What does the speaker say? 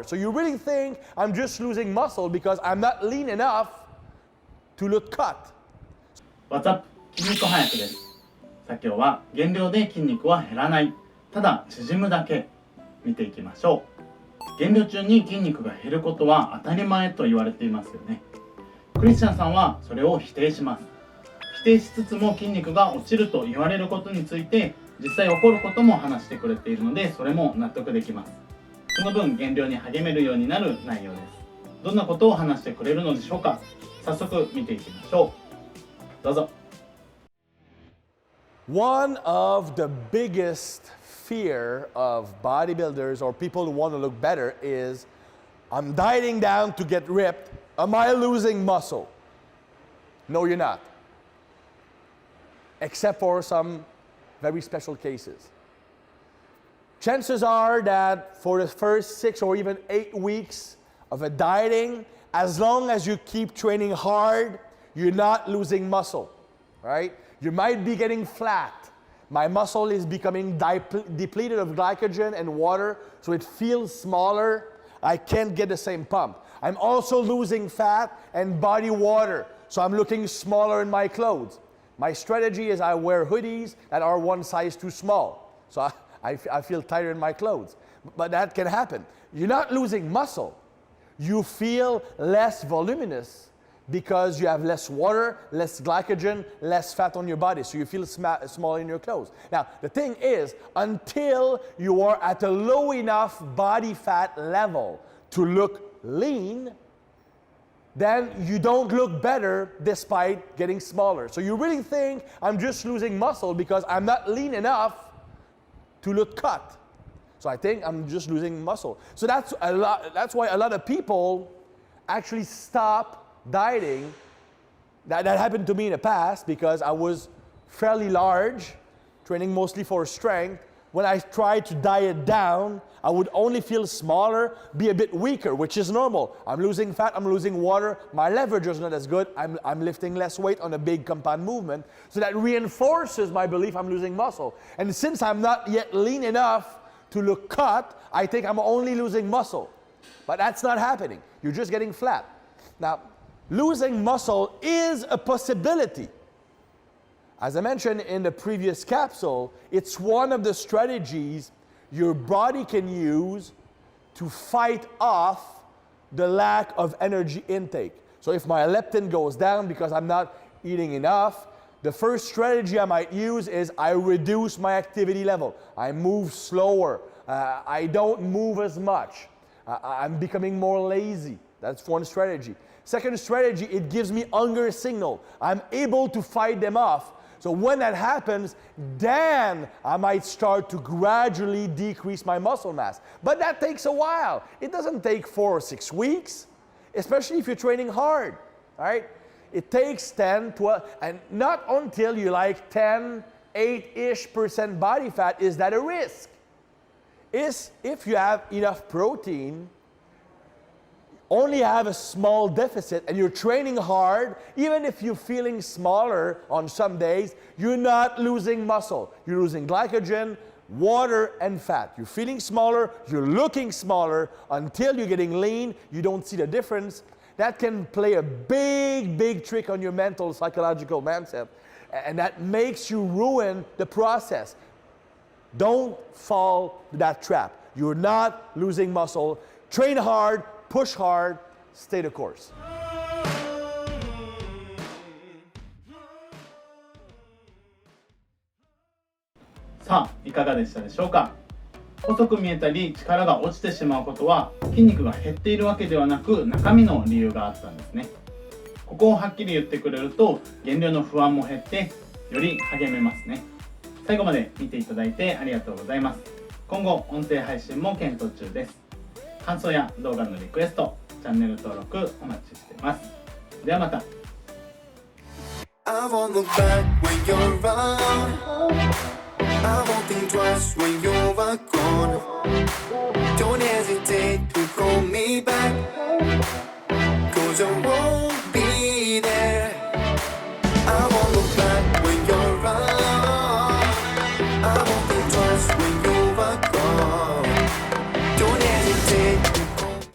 So you really think I'm just losing muscle because I'm not lean enough to look cut? What's up? 筋肉翻訳です。さあ今日は減量で筋肉は減らない、ただ縮むだけ見ていきましょう。減量中に筋肉が減ることは当たり前と言われていますよね。クリスチャンさんはそれを否定します。否定しつつも筋肉が落ちると言われることについて実際起こることも話してくれているので、それも納得できます。その分減量に励めるようになる内容です。どんなことを話してくれるのでしょうか。早速見ていきましょう。どうぞ。One of the biggest fear of bodybuilders or people who want to look better is, I'm dieting down to get ripped. Am I losing muscle? No, you're not. Except for some very special cases. Chances are that for the first 6 or even 8 weeks of a dieting, as long as you keep training hard, you're not losing muscle, right? You might be getting flat. My muscle is becoming depleted of glycogen and water, so it feels smaller. I can't get the same pump. I'm also losing fat and body water, so I'm looking smaller in my clothes. My strategy is I wear hoodies that are one size too small, so I feel tighter in my clothes. But that can happen. You're not losing muscle. You feel less voluminous because you have less water, less glycogen, less fat on your body, so you feel smaller in your clothes. Now, the thing is, until you are at a low enough body fat level to look lean, then you don't look better despite getting smaller. So you really think I'm just losing muscle because I'm not lean enough to look cut. So I think I'm just losing muscle. So that's why a lot of people actually stop dieting. That happened to me in the past because I was fairly large, training mostly for strength. When I tried to diet down, I would only feel smaller, be a bit weaker, which is normal. I'm losing fat, I'm losing water, my leverage is not as good, I'm lifting less weight on a big compound movement. So that reinforces my belief I'm losing muscle. And since I'm not yet lean enough to look cut, I think I'm only losing muscle. But that's not happening. You're just getting flat. Now, losing muscle is a possibility. As I mentioned in the previous capsule, it's one of the strategies your body can use to fight off the lack of energy intake. So if my leptin goes down because I'm not eating enough, the first strategy I might use is I reduce my activity level. I move slower. I don't move as much. I'm becoming more lazy. That's one strategy. Second strategy, it gives me hunger signal. I'm able to fight them off. So when that happens, then I might start to gradually decrease my muscle mass. But that takes a while. It doesn't take 4 or 6 weeks, especially if you're training hard, all right? It takes 10, 12, and not until you're like 10, 8-ish% body fat is that a risk. If you have enough protein, only have a small deficit and you're training hard, even if you're feeling smaller on some days, you're not losing muscle. You're losing glycogen, water, and fat. You're feeling smaller, you're looking smaller until you're getting lean, you don't see the difference. That can play a big trick on your mental, psychological mindset, and that makes you ruin the process. Don't fall to that trap. You're not losing muscle. Train hard, push hard, stay the course. さあいかがでしたでしょうか。細く見えたり力が落ちてしまうことは筋肉が減っているわけではなく中身の理由があったんですね。ここをはっきり言ってくれると減量の不安も減ってより励めますね。最後まで見ていただいてありがとうございます。今後音声配信も検討中です。感想や動画のリクエスト、チャンネル登録お待ちしています。ではまた。I won't look back when you're around. I won't think twice when you're gone. Don't hesitate to